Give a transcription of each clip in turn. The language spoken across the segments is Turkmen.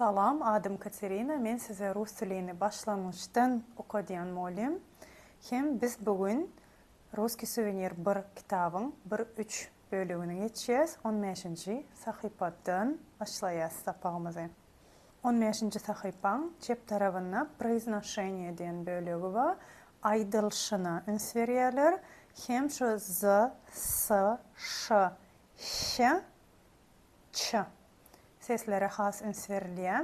Salam, adım Katerina. Men size Rus tilini başlangıçtan okudyan molim. Hem biz bugün Ruski Suvenir bir kitabın bir 3 bölümünü geçeceğiz. 15. sahipadan başlayacağız sapağımızı. 15. sahipan cep tarafına произношение diyen bölüğü var. Aydılışına üns veriyorlar. Hem şu z, s, ş, ş, ç seslere has üns veriliyor.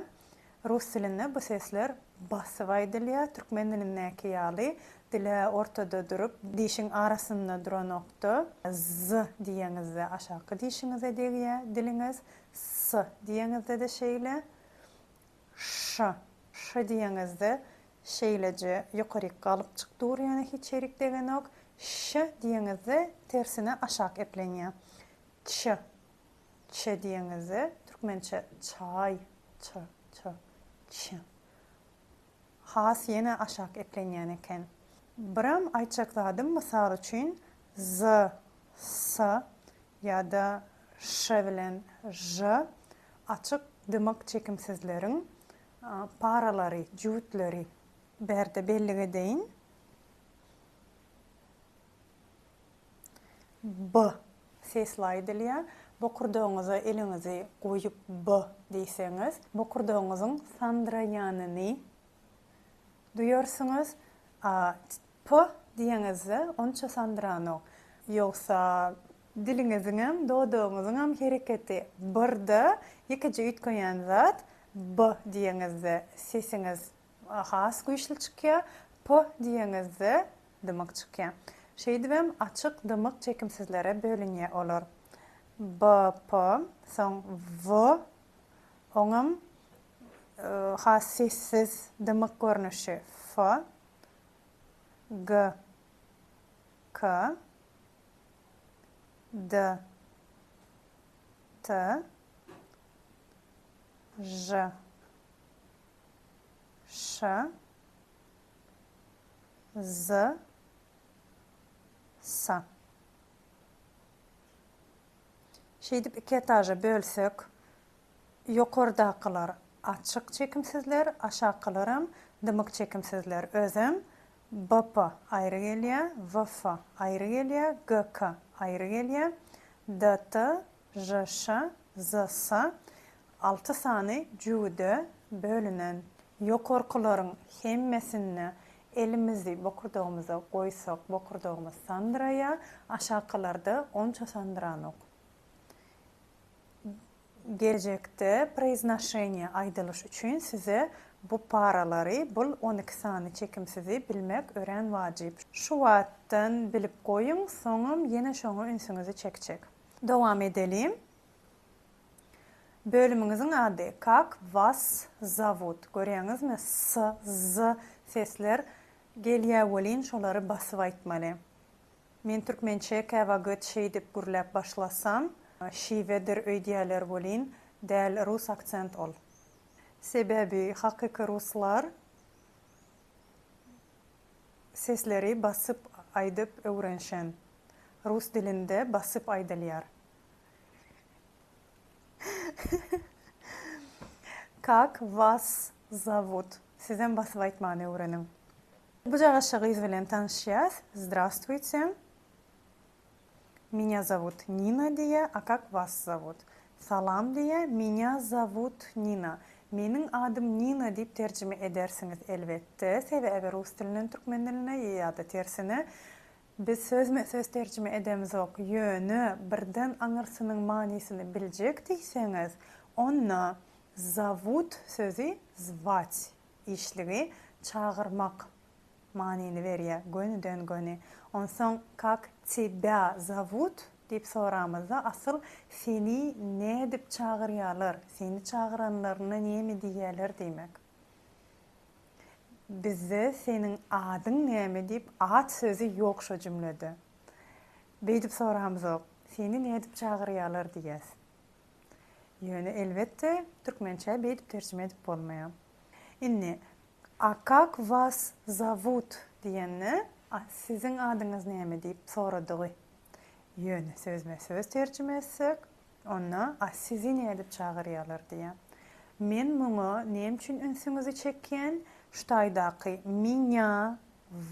Rus dilinde bu sesler basıp aydılıyor. Türkmen dilindeki yali dile ortada durup dişin arasında duran nokta. Z diyenizde aşağı dişinize değiyor diliniz. S diyenizde de şeyle. Ş diyenizde şeylece yukarı kalıp çıktı yani hiç çerik degen ok. Ş diyenizde tersine aşağı epleniyor. Ç diyenizde Türkmençe çay, ç. Has yine aşağı ekleniyor eken. Biram ayçakladım misal için z, s ya da ş bilen j açık dımak çekimsizlerin paraları, cüvütleri berde belli deyin. B seslaydılar. Bu kurduğunuza elinizi koyup B deyseniz, bu kurduğunuzun sandrayanını duyuyorsunuz. P diyenizde onça sandrano. Yoksa dilinizin hem doğduğunuzun hem hareketi. Burada ikinci ütkoyan zat B diyenizde sesiniz has güçlü çıkıyor. P diyenizde dımak çıkıyor. Şeydibem açık dımak çekimsizlere bölünye olur. B, P, son V, onun has sessiz dımak görünüşü F, G, K, D, T, J, Ş, Z, S. Şeydip iki etaja bölsek, yukarıdakiler açık çekimsizler, aşağıkilerim dımak çekimsizler. Özüm BP ayrı geliyor, VF ayrı geliyor, GK ayrı geliyor, DT, JŞ, ZS 6 sani cüvde bölünen yukarıkilerin hemmesini elimizi bokurduğumuza koysak, bokurduğumuz sandıraya, aşağıkilarda onça sandıranok. Gelecekte произношение aydılış için size bu paraları, bu 12 sani çekimsizi bilmek öğren vacip. Şu vaattan bilip koyun, sonra yine şunu ünsünüzü çekecek. Devam edelim. Bölümümüzün adı Как вас зовут? Görüyorsunuz mu? S, Z sesler geliyor olin, şoları basıp aytmalı. Men Türkmençe kavagıt şey dep gürlep başlasam, şivedir öydiyələr olin, dəl Rus akcent ol. Sebebi hakiki Ruslar sesleri basıp aydıp öğrenşen. Rus dilinde basıp aydılar. Как вас зовут? Sizden basıp aytmanı öğrenin. Bu aşağı izvelen tanışacağız. Здравствуйте. Меня зовут Нина diye, а как вас зовут? Salam diye, меня зовут Nina. Menin adım Nina deyip tercüme edersiniz elbette. Sebebi Rus dilinin Türkmen diline ya da tersine. Biz söz tercüme edemiz ok. Yönü, birden anırsının manisini bilecek deyseniz, ona zovut sözü звать işliği çağırmak manini veriyor. Gönüden gönü. Ondan как тебя зовут deyip soramızda asıl seni ne edip çağırıyorlar? Seni çağıranlarına niye mi diyorlar demek. Bizde senin adın ne mi deyip ad sözü yok şu cümlede. Beydip soramızda seni ne edip çağırıyorlar diyez. Yani elbette Türkmençe beydip tercüme edip olmaya. İnne a как вас зовут diyenle sizin adınız ne mi deyip soradığı. Yönü söz tercüme etsek, ona sizi ne edip çağırıyorlar diye. Men muňa näme üçin ünsüňizi çekýän? Şutaýdaky miňa,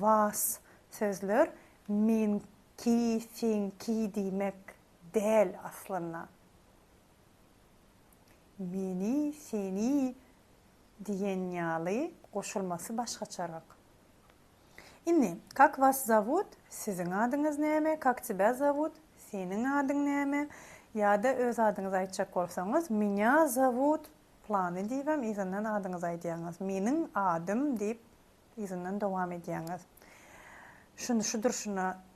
vas sözler men ki, sen ki diýmek däl aslynda. Meni, seni diýen ýaly goşulmasy başgaçarak. Indi, как вас зовут? Sizin adyňyz näme? Как тебя зовут? Senin adyň näme? Ýa-da öz adyňyzy aýtjak bolsaňyz, меня зовут plany diýbem, izinden adyňyzy aýdýaňyz. Meniň adym diýip izinden dowam edýäňiz. Şunu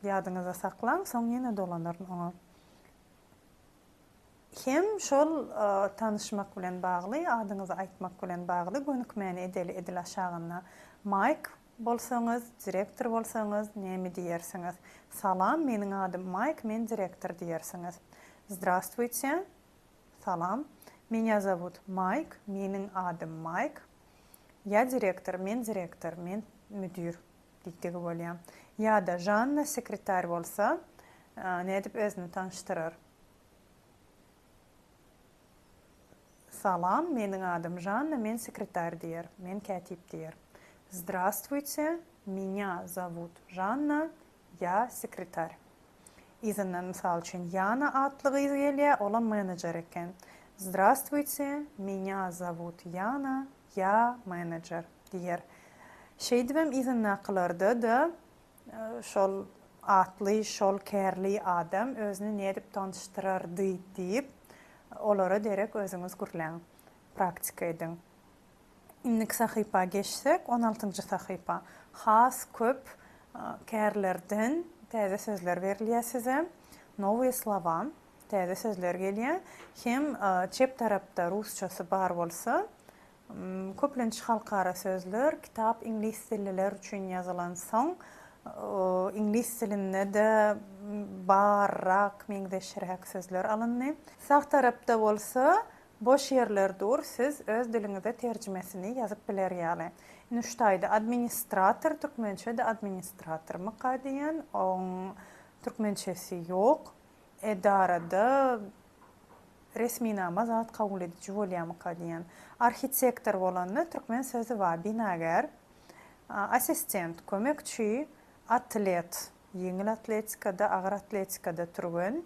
ýadyňyza saklaň, soň ýene dolanaryn oňa. Hem şol tanışmak bilen bagly, adyňyzy aýtmak bilen bagly gönükmäni edil aşagyna. Mike bolsaňyz, direktor bolsaňyz, näme diýersiňiz? Salam, meniň adym Mike, men direktor diýersiňiz. Здравствуйте. Salam. Меня зовут Майк, meniň adym Mike. Я директор, men direktor, men müdür diýdigi bolýar. Ýa-da Жанна sekretar bolsa, nädip özüni tanıştyrar? Salam, meniň adym Жанна, men sekretar diýer, men katip diýer. Здравствуйте, меня зовут Жанна, я sekretar. Izinden misal üçin Yana atlygy gelýär, ola menejer eken. Здравствуйте, меня зовут Яна, я менеджер diýer. Şeýdibem izinden aklarda da şol atly, şol kärli adam özüni nädip tanıştyrardy diýip olara derek özüňiz gürläň, praktika ediň. Indik sahypa geçsek, 16-njy sahypa. Has köp kärlerden täze sözler berilýär size. Новые слова, täze sözler gelýär. Hem çep tarapda rusçasy bar bolsa, köplenç halkara sözler, kitap ingliz tilliler üçin ýazylan soň, ingliz tilinde de barrak, meňdeşirek sözler alındy. Sağ tarapda bolsa, boş yerler dur, siz öz diliňizde terjimesini ýazyp bilerýäli. Nüştaýda administrator, türkmençede administrator myka diýen, türkmençesi ýok. Edarada resmi nama zat kabul edici bolýar myka diýen. Arxitektor bolanny türkmen sözü var, binagar. Assistent, kömekçi, atlet, ýeňil atletikada, agyr atletikada turgan.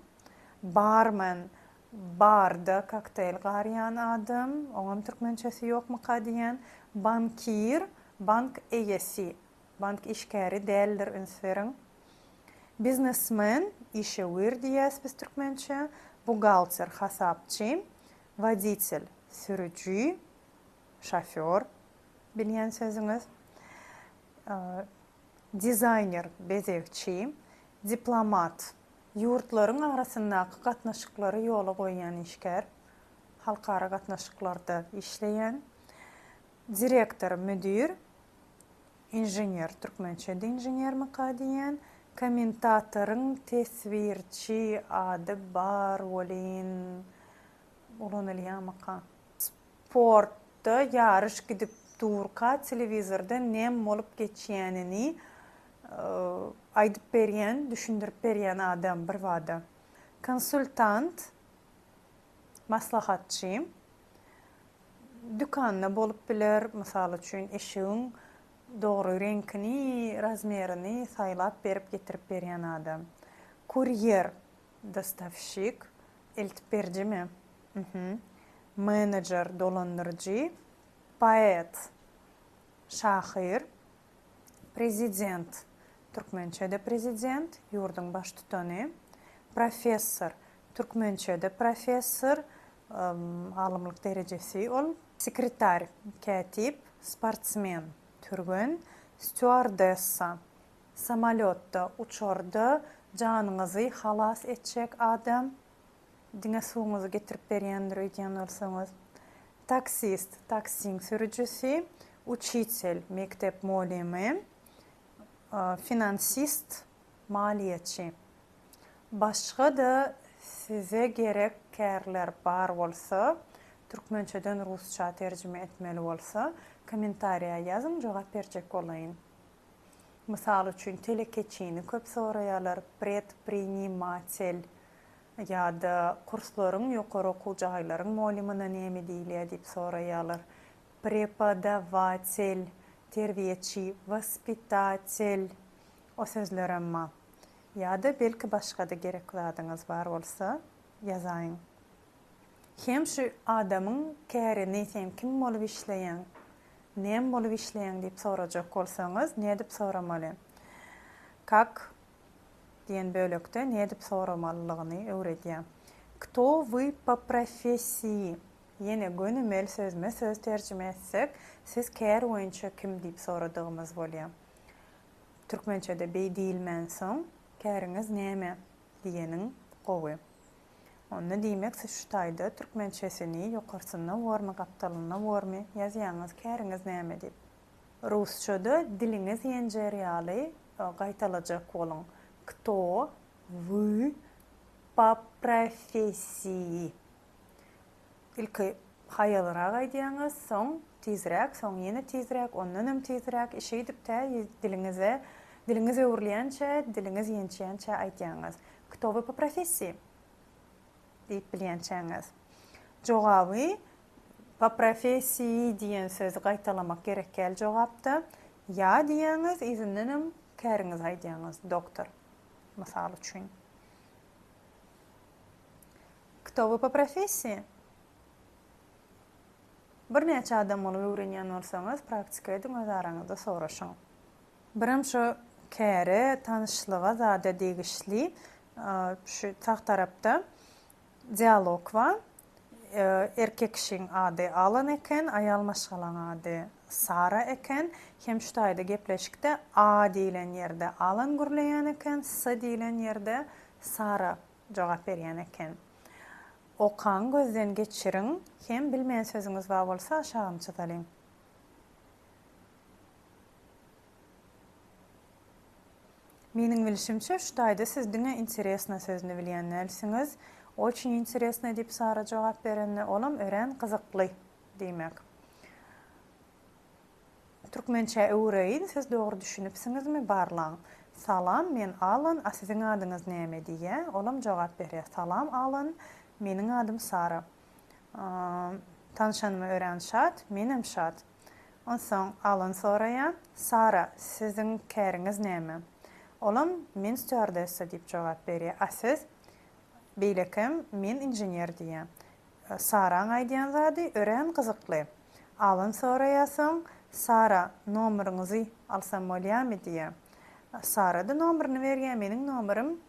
Barman, barda kokteyl garýan adam, oňam türkmençesi ýok myka diýen. Bankir, bank egesi, bank işgäri däldir ünsveriň. Biznesmen, işewir diýäs biz türkmençe. Bugalter, hasapçı. Водитель, sürücü, şoför, bilýän sözüňiz. Dizayner, bezekçi. Diplomat, ýurtlaryň arasyndaky gatnaşyklary ýola goýan işgär, halkara gatnaşyklarda işleýän. Direktor, müdür. Injener, türkmençede injener myka diýen. Kommentatoryň tesvirçi ady bar bolyn. Ulanylýan myka. Sportda ýaryş gidip durka, telewizorda näme bolup geçýänini aýdyp berýän, düşündirip berýän adam bir wada. Konsultant, maslahatçı. Dükanda bolup biler, mysal üçin eşigiň dogry renkini, razmerini saýlap berip getirip berýän adam. Kuryer, dostavщик, eltip berjimi? Menejer, dolandyrjy. Poet, şahyr. Prezident, türkmençede prezident, ýurduň baş tutany. Professor, türkmençede professor, alymlyk derejesi ol. Sekretar, katip. Sportsmen, türgün. Stewardessa, samolyotda, uçorda janyňyzy halas etjek adam. Diňe suwuňyzy getirip berýändir öýdýän bolsaňyz. Taksist, taksiň sürücüsi. Учитель, mektep muallimi. Finansist, maliýetçi. Başga da size gerek kärler bar bolsa, türkmençeden rusça terjime etmeli bolsa, kommentariýa ýazyň, jogap berjek bolayyn. Mysal üçin telekeçini köp soraýarlar, предприниматель, ýa-da kurslaryň, ýokary okuw jaýlaryň molimyna näme diýilýär diýip soraýarlar. Prepodavatel, terbiýetçi, vaspitatel o sözler emma. Ýa-da belki başga-da gerek zadyňyz bar bolsa ýazaýyn. Hem şu adamyň käri näsem kim bolup işleýän, näme bolup işleýän diýip sorajak bolsaňyz, ne diýip soramaly? Как diýen bölekde ne diýip soramalylygyny öwredýär. Кто вы по профессии? Ýene gönümel sözme söz terjime etsek, siz käri boýunça kim diýip soradygymyz bolýar. Türkmençede beýdilmän soň käriňiz näme diýeniň gowy. Onu diýmek siz şu taýda türkmençesini ýokarsyna wormy, gapdalyna wormy ýazýaňyz käriňiz näme diýip. Rusçada diliňiz ýenjeriýaly gaýtalajak bolun. Кто вы по профессии? Ilki haýalyraak aýdýaňyz, soň tizräk, soň ýene tizräk, ondan hem tizräk işidip-tä diliňiz öwürleýänçe, diliňiz ýençeýänçe aýdýaňyz. Кто вы по профессии? Diýip bilýänçäňiz. Jogaby по профессии diýen sözi gaýtalamak gerek gel jogapda. Ya diýäňiz, izinden hem käriňiz aýdýaňyz, doktor. Mysal üçin. Кто вы по профессии? Bir näçe adam bolup öwrenýän bolsaňyz, praktika ediň, öz araňyzda soraşyň. Birim şu käri tanışlyga zada degişli şu taq tarapda dialog var. Erkek kişinin ady Alan eken, ayal maşgalan ady Sara eken. Hem şu taýda gepleşikde A diýilen ýerde Alan gürleýän eken, S diýilen ýerde Sara jogap berýän eken. Okan gözden geçiriň, hem bilmeýän sözüňiz bar bolsa aşagyny çytalyň. Meniň bilişimçe şu taýda siz diňe interesna sözüni bilýän näsiňiz. Очень интересно diýip Sara jogap berende, olam ören gyzykly diýmek. Türkmençe öwreýin, siz dogry düşünipsiňizmi? Barlaň. Salam, men Alan, a siziň adyňyz näme diýe? Olam jogap berýär. Salam Alan, meniň adym Sara. Tanışanymy ören şat, menem şat. Onsoň Alan soraýar, Sara, siziň käriňiz näme? Olam, men stewardessa diýip jogap berýär. A siz Beylekem, men inžener diýär. Saraň aýdýan zady ören gyzykly. Alan soraýasyň, Sara, nomeryňyzy alsam bolýarmy diýär. Sara da nomeryny berýär, meniň nomerym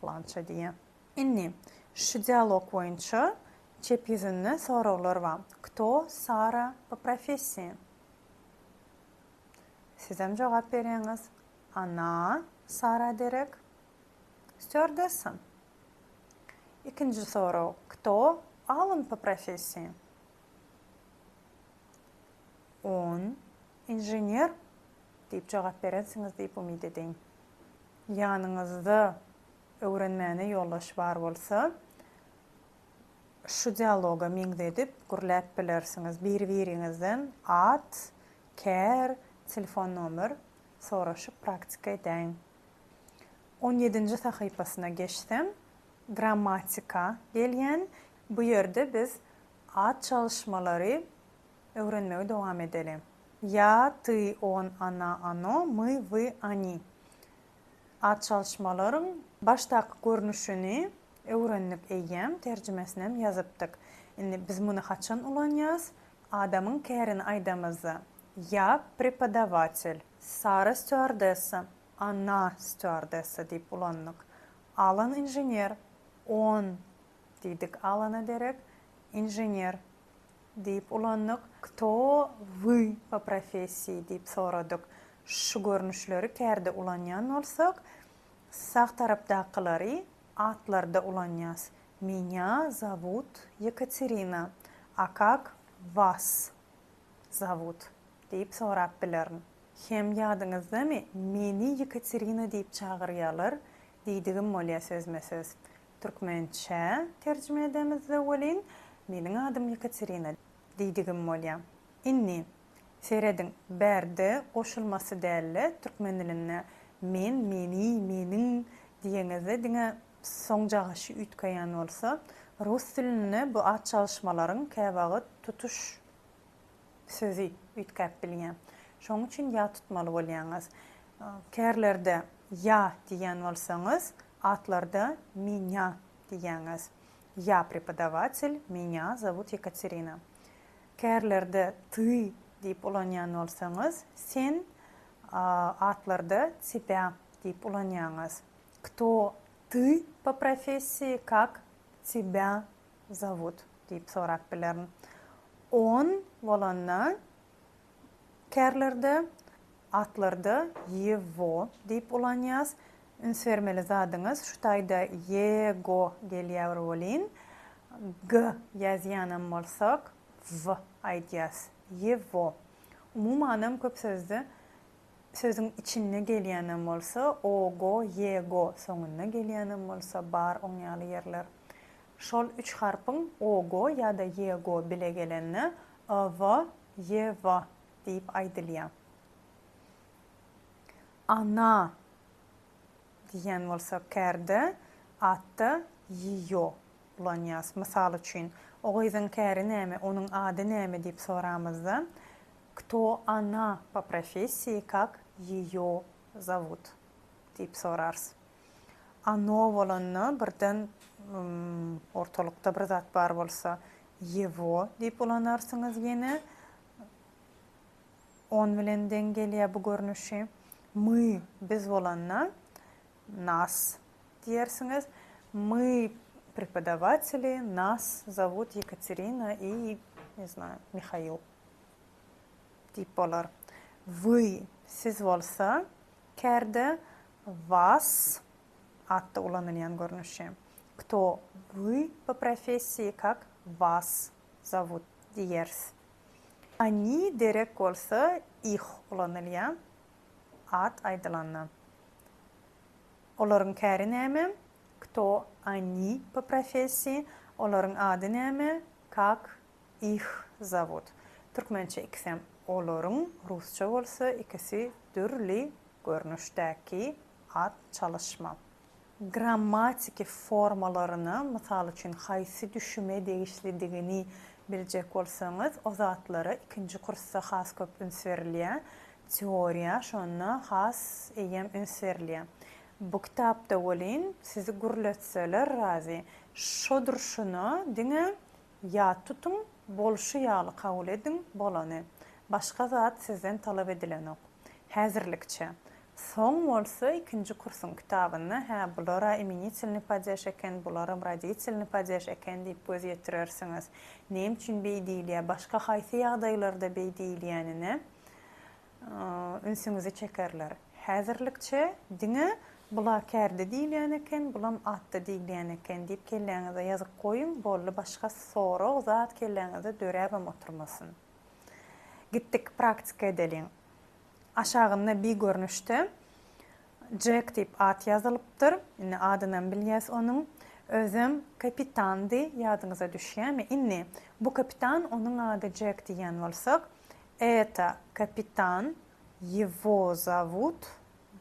plança diýär. Inni, şu dialog boýunça çep ýüzünde sorawlar var. Кто Sara по профессии? Sizem jogap berýäňiz. Ana, Sara derek. Stewardessa. İkinci soru. Кто Alan по профессии? Он inžener diýip jogap berensiňiz diýip umyt ediň. Ýanyňyzda öwrenmäne ýoldaş bar bolsa, şu dialoga miňdedip gürläp bilersiňiz. Bir-biriňizden ad, kär, telefon nomer soraşyp praktika edäň. 17-nji sahypasyna geçdim. Grammatika gelýän. Bu ýerde biz ad çalışmalary öwrenmege dowam edelim. Ya, ty, on, ana, ano, my, vy, ani. Ad çalışmalaryň başdaky görnüşini öwrenip eýýäm, terjimesinem ýazypdyk. Indi biz muny haçan ulanýas? Adamyň kärini aýdamyzy. Ya, prepodavatel, Sara stewardessa, Ana stewardessa diýip ulandyk. Alan inžener, on diýdik Alana derek, inžener diýip ulandyk. Кто вы по профессии diýip soradyk. Şu görnüşleri kärde ulanýan bolsak, sağ tarapdakylary atlarda ulanýas. Меня зовут Екатерина. А как вас зовут? Diýip sorap bilerin. Hem ýadyňyzdamy, meni Yekaterina diýip çagyrýarlar, diýdigim bolýar sözme-söz. Türkmençe terjime edemizde bolyn, meniň adym Yekaterina diýdigim bolýar. Inni, seredin bärde goşulmasy dälle türkmen diline men, meni, meniň diýeňizde diňe soň jagaşy ütkeýän bolsa, rus dilini bu at çalışmaların käbägi tutuş sözü ütkep bilýän. Şoň üçin ya tutmaly bolýaňyz. Kärlerde ya diýen bolsaňyz, atlarda меня diýäňiz. Я преподаватель, меня зовут Екатерина. Kärlerde ты diýip ulanýan bolsaňyz, sen atlarda тебя diýip ulanýaňyz. Кто ты по профессии, как тебя зовут diýip sorap bilerin. Он bolanna kärlerde atlarda его diýip ulanýas. Üns vermeli zadyňyz şu taýda jego gelýär bolyn. G ýazýanym bolsak v aýdýas. Его. Umumanam köp sözde sözün içine gelýänem bolsa ogo, yego soňuna gelýänem bolsa bar oňaly ýerler. Şol üç harpyň ogo ýa-da yego bile gelenne v, yeva diýip aýdylýar. Ana diýen bolsa kärde, atda yiyo ulanýas. Mysal üçin, ogyzyň käri näme, onuň ady näme diýip soramyzda, кто она по профессии, как её зовут diýip sorars. Ano bolanna birden ortalykda bir zat bar bolsa, его diýip ulanarsyňyz ýene. On bilen dengelýär bu görnüşi. Мы biz bolanna нас diýersiňiz. Мы преподаватели, нас зовут Екатерина и, не знаю, Михаил. Diýip bolar. Вы siz bolsa, kärde вас atda ulanylýan görnüşi. Кто вы по профессии, как вас зовут diýers. Они derek bolsa, их ulanylýan at aýdylanna. Olaryň käri näme? Кто они по профессии? Olaryň ady näme? Как их зовут. Türkmençe iksem olaryň rusça bolsa ikisi türli görnüşdäki at çalışma. Grammatiki formalaryny, mysal üçin haýsy düşüme degişlidigini biljek bolsaňyz, o zatlara ikinji kursda has köp üns berilýär. Teoriya şonna has eýem üns berilýär. Bu kitapda bolyn sizi gürletseler razy. Şo durşuny diňe ya tutun, bolşy ýaly kabul edin bolany. Başga zat sizden talap edilen ok. Häzirlikçe. Soň bolsa ikinji kursyň kitabyny, bulara imenitelni падеж eken, bulara roditelni падеж eken diýip göz ýetirersiňiz. Nem üçin beýdilýär, başga haýsy ýagdaýlarda beýdilýänine ünsüňizi çekerler. Häzirlikçe diňe bula kärde diýilýän eken, bulam atda diýilýän eken diýip kelläňize ýazyk goýun, bolly başga sorag zat kelläňize döräbem oturmasyn. Gittik praktika edelim. Aşağında bir görnüşte Jack diýip at ýazylypdyr. Indi adynan bilýäs onuň. Özüm kapitandy ýadyňyza düşýärmi? Indi bu kapitan, onuň ady Jack diýen bolsak, это капитан, его зовут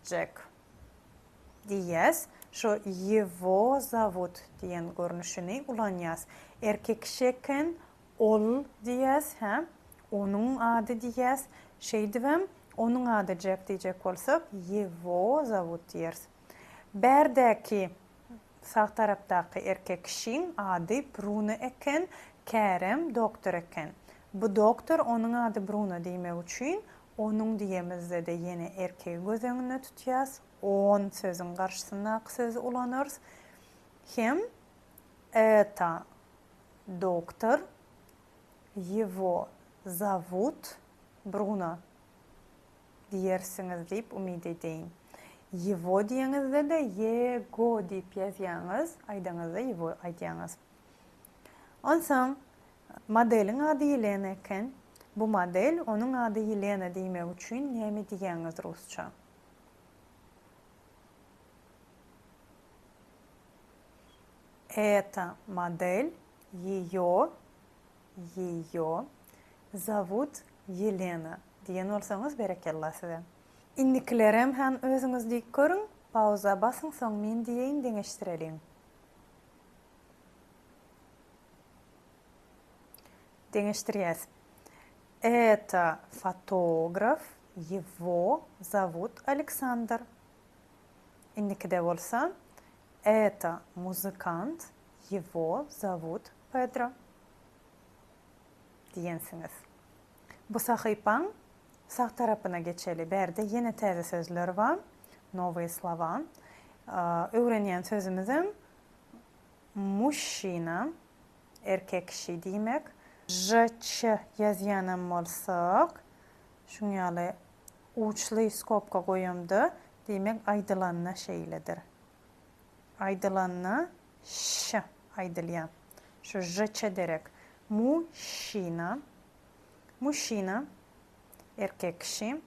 Jack diýäs. Şo его зовут diýen görnüşini ulanýas. Erkek kişi eken ol diýäs, onuň ady diýäs. Şeýdibem, onuň ady Jack diýjek bolsak, его зовут diýers. Bärdäki sağ tarapdaky erkek kişiň ady Bruno eken, kärem doktor eken. Bu doktor onuň ady Bruno diýmek üçin onuň diýemizde de ýene erkegi göz öňüne tutýas. On sözün garşysyna söz ulanırız. Hem это доктор, его зовут Bruno diýersiňiz diýip umyd edeýin. Его diýeňizde de yego diýip ýazýaňyz, aýdaňyzda его aýdýaňyz. Onsoň modeliň ady Yelena eken, bu model onuň ady Yelena diýmek üçin näme diýäňiz rusça? Эта модель, ее зовут Елена. Diyen olsanız berekellah size. İndikilerem hem özünüz dik görün, pauza basın, soň men diýeýin, deňeşdirelim. Теңештирияз. Это фотограф, его зовут Александр. Инникиде болса, это музыкант, его зовут Педро. Diyensiniz. Bu sahifan sağ tarafına geçeli berde yeni təzə sözler var. Новые слова. Öğrenen sözümüzün mужчина, erkek kişi demek. J-ç yazyanım olsaq, şunyalı uçlu skopka koyumdu. Demek aydılanna şeyledir. Aydılanna ş aydılyan. Şu j-ç derek. Мужчина. Мужчина. Erkek kişi.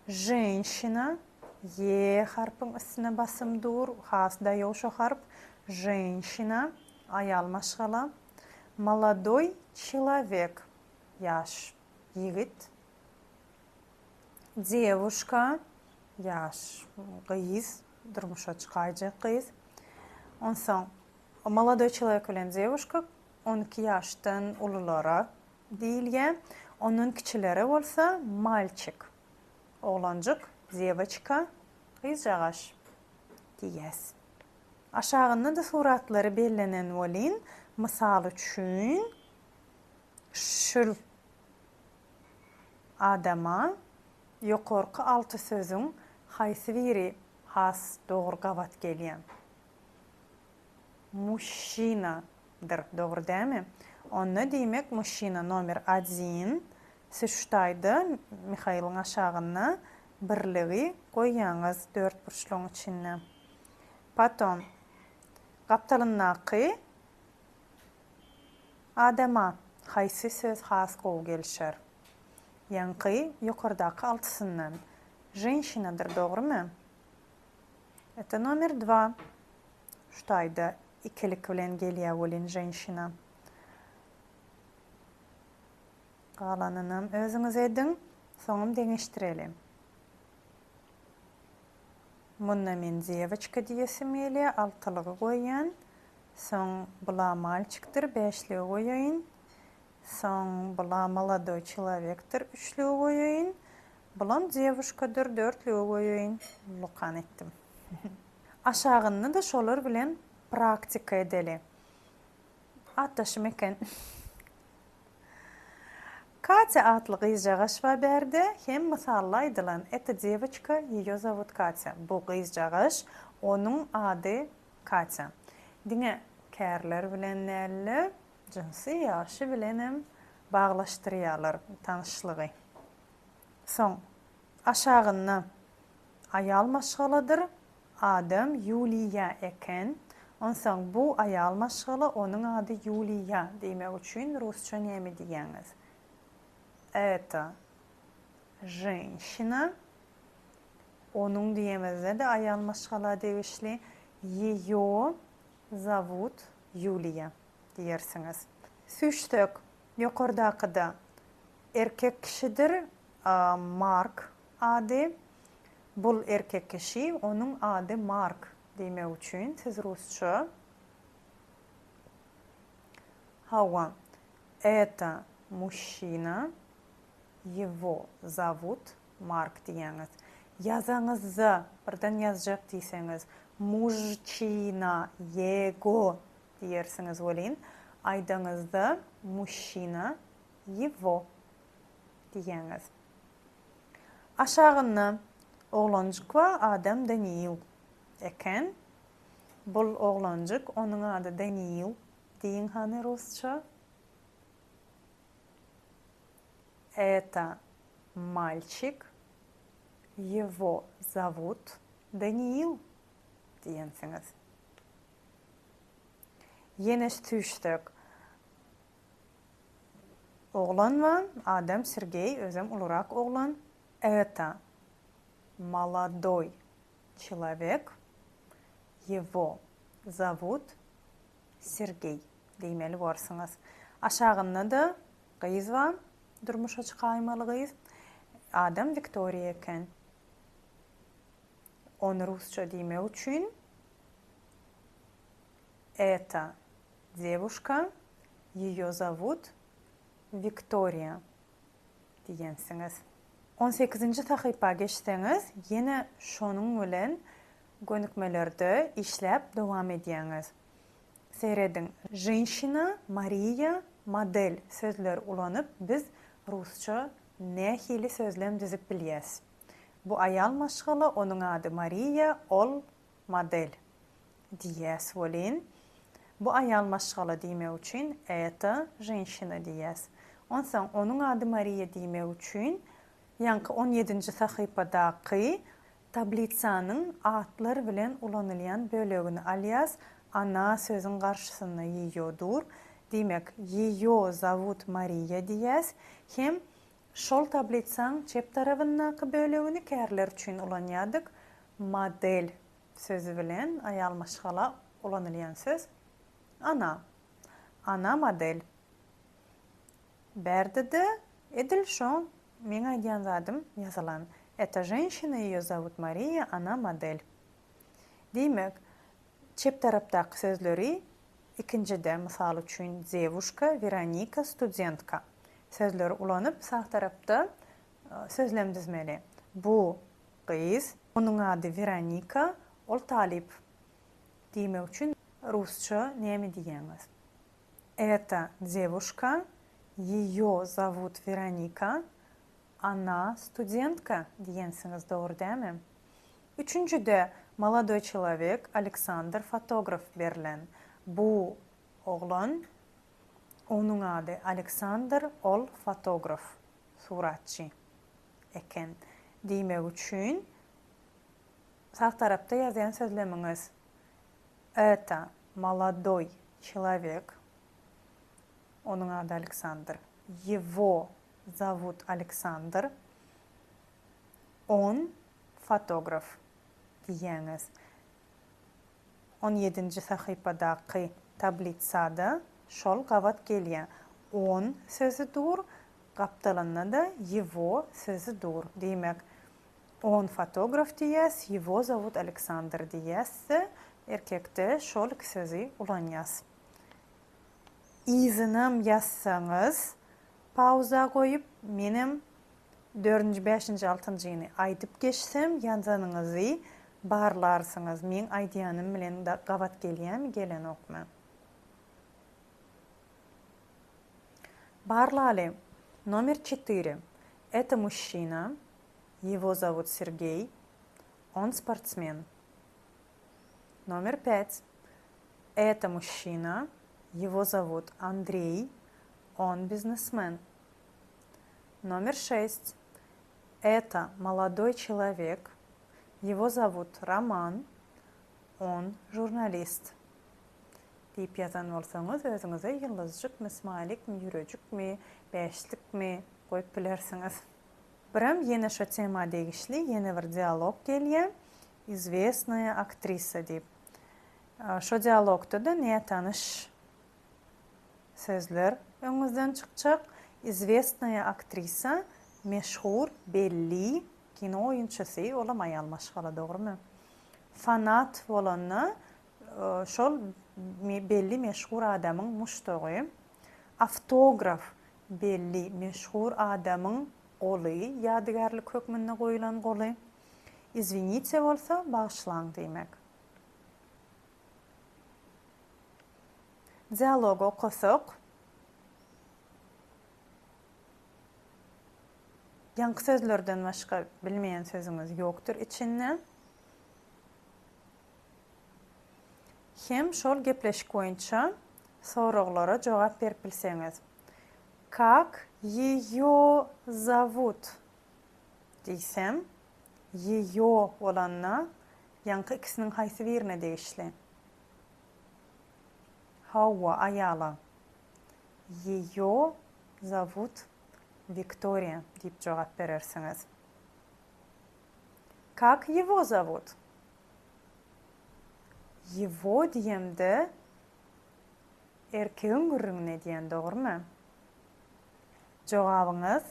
Женщина. Ye harfın üstüne basım dur. Has da yok şu harf. Женщина. Ayal maşgala. Молодой человек. Yaş. Yigit. Девушка. Yaş. Kız. Durmuşa çıkaycı kız. Ondan sonra молодой человек ile девушка 12 yaştan ululara deyilgen. Onun kiçileri olsa мальчик. Oğlancık, девочка, kızcağız diyez. Aşağında da suratları belirlenen olin. Misal üçün şul adama yukarı altı sözün haysi biri has doğru qavat gelyen. Мужчинаdır, doğru değil mi? Onu demek mужчина номер 1 Süştaydı Mikhail'in aşağına birliği koyyanız 4 burçluğun içine. Потом Kaptalınaki adama haysi söz has kol gelişer. Yankı yukarıdaki altısından. Женщинаdır, doğru mu? Это номер 2. Ştaydı ikilik bilen geliyor olin женщина. Qalanını özünüz edin, sonum deneştirelim. Bununla men девочка diyesim eli, altılığı koyun. Son bula мальчиктır, beşliği koyun. Son bula молодой человек'tir, üçlüğü koyun. Bulan девушкаdır, dörtlüğü koyun. Lukan ettim. Aşağını da şolar bilen praktika edeli. Ataşım eken. Катя adlı kızcağız var berde. Hem misallaydılan. Это девочка, ее зовут Катя. Bu kızcağız, onun adı Катя. Dine kərlər bilenlerle cinsi yaşı bilenim bağlaştırıyorlar tanışlığı. Son aşağını ayal maşgaladır. Adam Yuliya eken. Ondan bu ayal maşgala onun adı Yuliya demek için Rusça nemi diyeniz. Это женщина. Onun diyemezde de ayal maşgala deyişli. Ее зовут Юлия diyersiniz. Süçtük yukarıdaki da erkek kişidir. Mark adı. Bul erkek kişi, onun adı Mark demek için siz Rusça. Hava. Это мужчина. Его зовут Mark diyeniz. Yazanızda birden yazacak deyseniz mужчина, его diyersiniz olin. Aydanızda мужчина, его diyeniz. Aşağını oğlancık var, adam Daniil eken. Bul oğlancık, onun adı Daniil deyin hani Rusça. Это мальчик, его зовут Daniil diyensiniz. Yine tüştük. Oğlan var, adam Sergey, özüm olarak oğlan. Это молодой человек, его зовут Sergey deymeli varsınız. Aşağında da kız var, durmuşa çıkaymalı kız. Adam Victoria eken. Onu Rusça demek için это девушка, ее зовут Victoria diyensiniz. 18-nji sahypa geçseňiz, ýene şonuň bilen gönükmelerde işläp dowam edýäňiz. Seyrediň. Женщина, Maria, model sözler ulanyp biz rusça nähili sözlem dizip bilýäs. Bu ayal maşgaly, onuň ady Maria, ol model diýäs bolin. Bu ayal maşgaly diýmek üçin это женщина diýäs. Onsoň onuň ady Maria diýmek üçin ýanky 17-nji sahypadaky tablitsanyň atlar bilen ulanylýan bölegini alýas. Ana sözün karşısına yiyodur. Demek, yiyo zavut Maria diýäs. Hem şol tablitsaň çep tarabyndaky bölegini kärler üçin ulanýadyk. Model sözü bilen ayal maşgala ulanylýan söz ana. Ana model. Berdide edil şo men aýdýan zadym ýazylan. Эта женщина, её зовут Мария, она модель. Demek, çep tarapdaky sözleri ikincide mysal üçin Zevушка, Veronika, studentka sözleri ulanyp sağ tarapda sözlem dizmeli. Bu kız, onuň ady Veronika, ol talip. Diýmek üçin rusça näme diýäňiz? Это девушка, её зовут Veronika, она студентка diýensiňiz dogry dämi? Üçüncüde молодой человек, Александр, фотограф berilen. Bu oglan, onuň ady Александр, ol fotograf, suratçy eken. Diýmek üçin sağ tarapda ýazýan sözlemiňiz. Это молодой человек, onuň ady Александр. Его зовут Александр. Он фотограф diýäňiz. 17-nji sahypadaky tablitsada şol gawat gelýär. On sözü dur, gapdalanda da его sözü dur. Demek, on fotograf diýäs, его зовут Александр diýäs, erkekde şol iki sözü ulanýas. İzinim ýazsaňyz, pauza goýup menim 4-nji, 5-nji, 6-njy ýyly aýdyp geçsem, ýanzanyňyzy barlarsyňyz. Men aýdýanym bilen da gawat gelýärmi, gelen okma. Barlaly. Номер 4. Это мужчина. Его зовут Сергей. Он спортсмен. Номер 5. Это мужчина. Его зовут Андрей. Он бизнесмен. Номер 6. Это молодой человек. Его зовут Роман. Он журналист. Deyip yazan bolsaňyz, özüňize ýyldızjykmy, smailikmi, ýürejikmi, beşlikmi goýup bilersiňiz. Biram ýene şo tema degişli, ýene bir dialog gelýär. Известная актриса diýip. Şo dialogda da näme tanış sözler öňüňizden çykjak. Известная актриса, meşhur, belli kino oýunçysy, olam aýal maşgala, dogrymy? Fanat bolanna şol belli meşhur adamyň muştogy. Автограф belli meşhur adamyň goly, ýadygarlyk hökmünde goýulan goly. Извините bolsa bagyşlaň diýmek. Dialog okusak, ýanky sözlerden başga bilmeýän sözüňiz ýokdur içinde. Hem şol gepleşik boýunça soraglara jogap berip bilseňiz. Как её зовут? Diýsem, её bolanna ýanky ikisiniň haýsy birine degişli. Hawa ayala. Её зовут Виктория diýip jogap berersiňiz. Как его зовут? Его diýemde erkegiň gürrüňine diýen, dogrymy? Jogabyňyz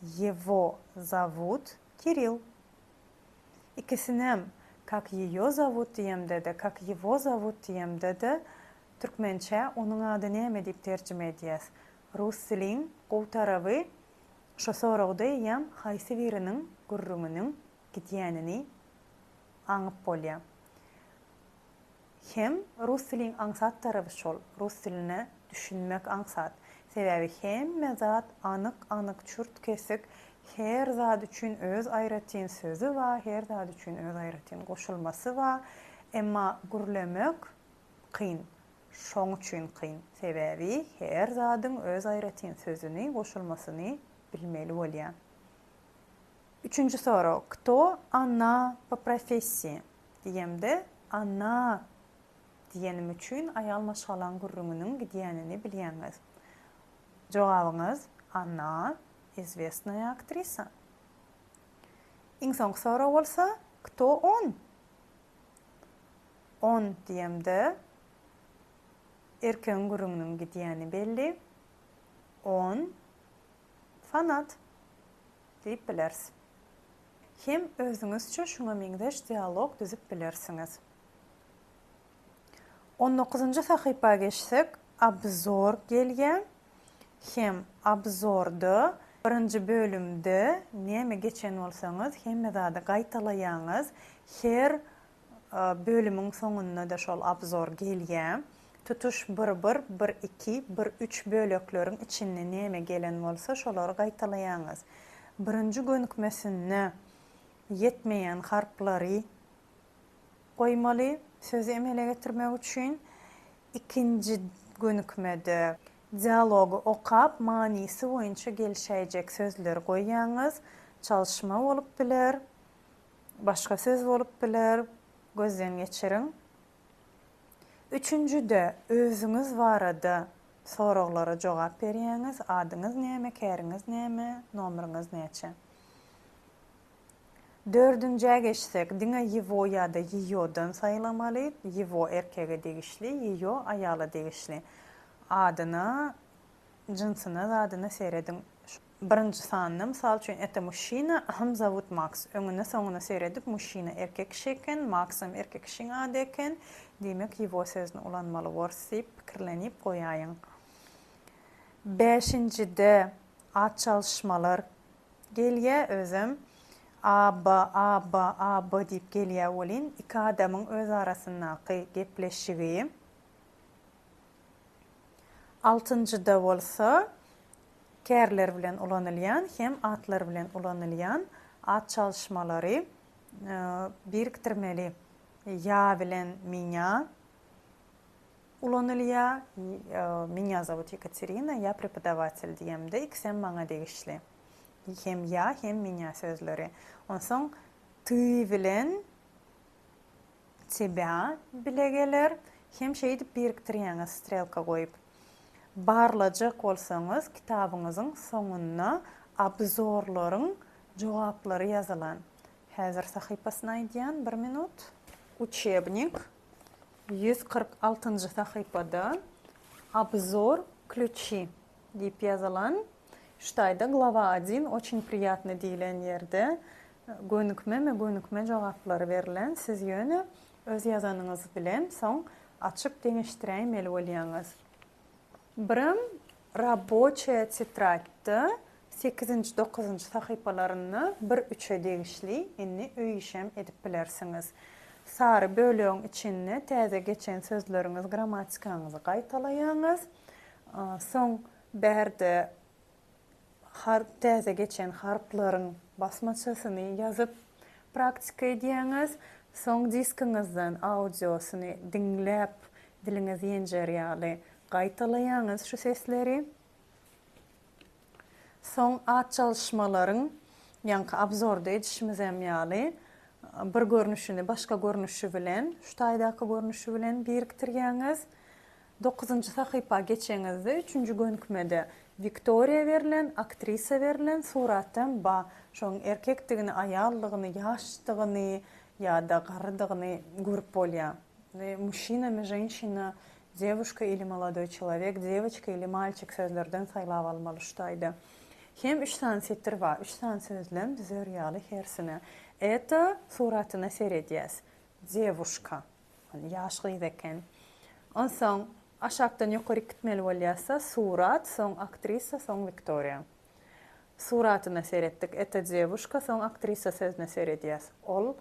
Его зовут Кирилл. İkisinem как её зовут diýemde de, как его зовут diýemde de türkmençe onuň ady näme diýip terjime edýäs. rus dilin gow tarabı şo soragda ýam haýsy biriniň gurrumynyň gidýänini aňyp bolýar. Hem rus dilin aňsat tarapy şol, rus diline düşünmek aňsat. Sebäbi hemme zat anyk çürt kesik, her zat üçin öz aýratyn sözü we her zat üçin öz aýratyn goşulmasy we emma gurlemek kyn. Şoň üçin kyn. Sebäbi her zadyň öz aýratyn sözüni, goşulmasyny bilmeli bolýar. Üçüncü soru. Kto она по профессии? Diýemde ana diýenim üçin aýal maşgalan gurrumynyň gidýänini bilýäňiz. Jogabyňyz ana известная актриса. Iň soňky soru bolsa, kto on? On diýemde erken gurrumynyň gidýäni belli. On fanat diýip bilersiz. Hem özüňizçe şuňa meňdeş dialog düzüp bilersiňiz. 19-njy sahypa geçsek, abzor gelýän. Hem abzorda birinji bölümde näme geçen bolsaňyz, hemme zady gaýtalaýaňyz. Her bölümüň soňunda da şol abzor gelýän. Tutuş 1-1, 1-2, 1-3 bölökleriň içinde näme gelen bolsa şolary gaýtalaýaňyz. Birinji gönükmesine yetmeýän harplary goýmaly sözi emele getirmek üçin. İkinji gönükmede dialogu okap, manysy boýunça gelişäjek sözler goýýaňyz. Çalışma bolup biler, başga söz bolup biler, gözden geçiriň. Üçüncüde özüňiz barada soraglara jogap berýäňiz. Adyňyz näme, käriňiz näme, nomeryňyz näçe? Dördüncüye geçsek, diňe его ya da yiyodan sayılamaly. Его erkege degişli, yiyo ayala degişli. Adyna, jinsyna, adyna seredin. Birinci sanny, mysal üçin, это мужчина, him zовут Max. Öňüne soňuna seredip, mужчина erkek kişi eken, Max'ym erkek kişiň ady eken. Demek его sözüni ulanmaly bolsa pikirlenip goýaýyn. Beşincide ad çalışmalar gelýär özüm. A diýip gelýär bolyn. Iki adamyň öz arasyndaky gepleşigi. Altıncıda bolsa kärler bilen ulanylýan hem atlar bilen ulanylýan ad çalışmalary biriktirmeli. Я bilen меня ulanylýar. Меня зовут Екатерина, я преподаватель diýemde ikisem maňa degişli. Hem ya hem меня sözleri. Onsoň ty bilen тебя bile geler. Hem şeýdi biriktirýäňiz strelka goýup. Barlajak bolsaňyz kitabyňyzyň soňuna abzorlaryň jogaplary ýazylan. Häzir sahypasyna aýdýan 1 minut. Учебник 146-njy sahypada обзор ключи diýip ýazylan. Ştaýda glava 1 очень приятно diýilen ýerde gönükme jogaplary berilen. Siz ýöne öz ýazanyňyz bilen soň açyp deňişdirýän bolýaňyz. Birim рабочая тетрадьda 8-nji 9-njy sahypalaryny 1-3 degişli indi öýüşem edip bilersiňiz. Sary bölüň içinde täze geçen sözleriňiz, grammatikaňyzy gaýtalaýaňyz. Soň berde täze geçen harplaryň basmaçysyny ýazyp praktika edýäňiz. Soň diskiňizden audiosyny dinläp diliňiz ýenjerýäli gaýtalaýaňyz şu sesleri. Soň ad çalışmalaryň ýa-ni abzorda edişimiz emýaly. Bir görnüşini başka görnüşü bilen, ştaýdaky görnüşü bilen biriktirýäňiz. 9-njy sahypa geçeňizde 3-nji gönükmede Viktoria berilen, aktrisa berilen suratdan ba şoň erkekdigini, aýallygyny, ýaşdygyny ýa-da garrydygyny görüp bolýar. Mужчина, женщина, девушка или молодой человек, девочка или мальчик sözlerden saýlap almaly ştaýda. Hem 3 tane settir var. 3 tane sözlen biz öýýäli hersine. Это suratına seyredýäs. Девушка. Ýaşly eken. Onsoň aşağıdan yukarı gitmeli olyasa surat, son aktrisa, son Victoria. Suratını seyrettik. Eta девушка, son aktrisa sözünü seyrediyaz. Ol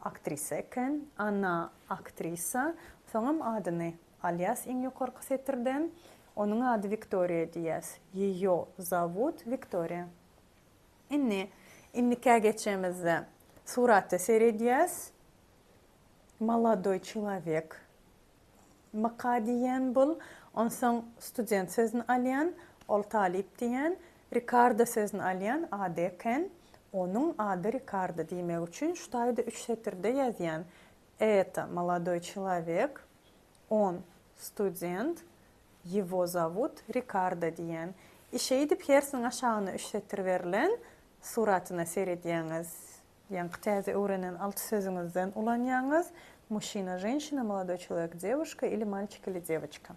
aktrisa eken, ana aktrisa, sonam adını alyas in yukarı setirden. Onun adı Victoria diyaz. Ее зовут Victoria. İnnik'e geçeceğimizde suratı seyrediyaz. Молодой человек. Maka diyen bul. Ondan student sözünü alyan. Ol talip diyen. Ricardo sözünü alyan. Adı eken. Onun adı Ricardo demek için şutayda 3 setirde yazyan. Это молодой человек. Он студент. Его зовут Ricardo diyen. İşe edip hersin aşağına 3 setir verilen suratını seyrediyeniz. Yani teze öğrenen 6 sözünüzden ulanyanız. Мужчина, женщина, молодой человек, девушка или мальчик или девочка.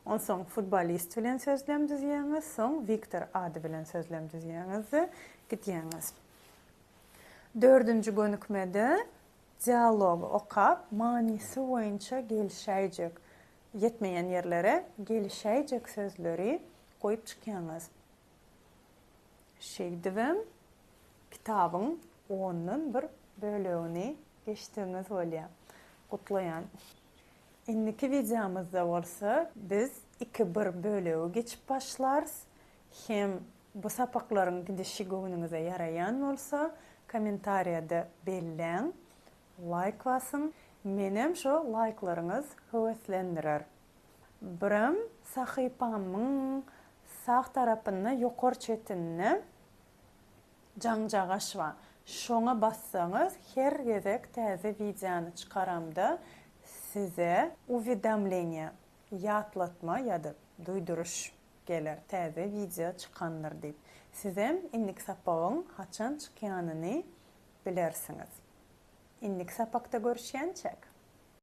Он соң futbolist bilen sözlem düzeyeniz, soň Viktor adı bilen sözlem düzeyenizi gidiyeniz. 4. gönükmede diyalogu okap, manisi boyunca gelişecek, yetmeyen yerlere gelişecek sözleri koyup çıkıyeniz. Şeydivim, kitabın onun bir bölüğünü geçtiğiniz oluyor. Kutlayan. İndiki videomuzda olsa biz 2-1 bölüğü geçip başlarız. Hem bu sapakların gidişigönünüze yarayan olsa komentariyada belirlen, like basın. Menem şu like'larınız hüveslendirir. Birim sahipamın sağ tarafını yukarı çetinini janjagaş var. Şoňa bassanız her gezek täze videonu çıkaramda size уведомление, yatlatma ya da duyduruş gelir. Täze video çıkanlar deyip. Sizem innik sapağın haçan çıkýanyny bilersiniz. İnnik sapakta görüşýänçek.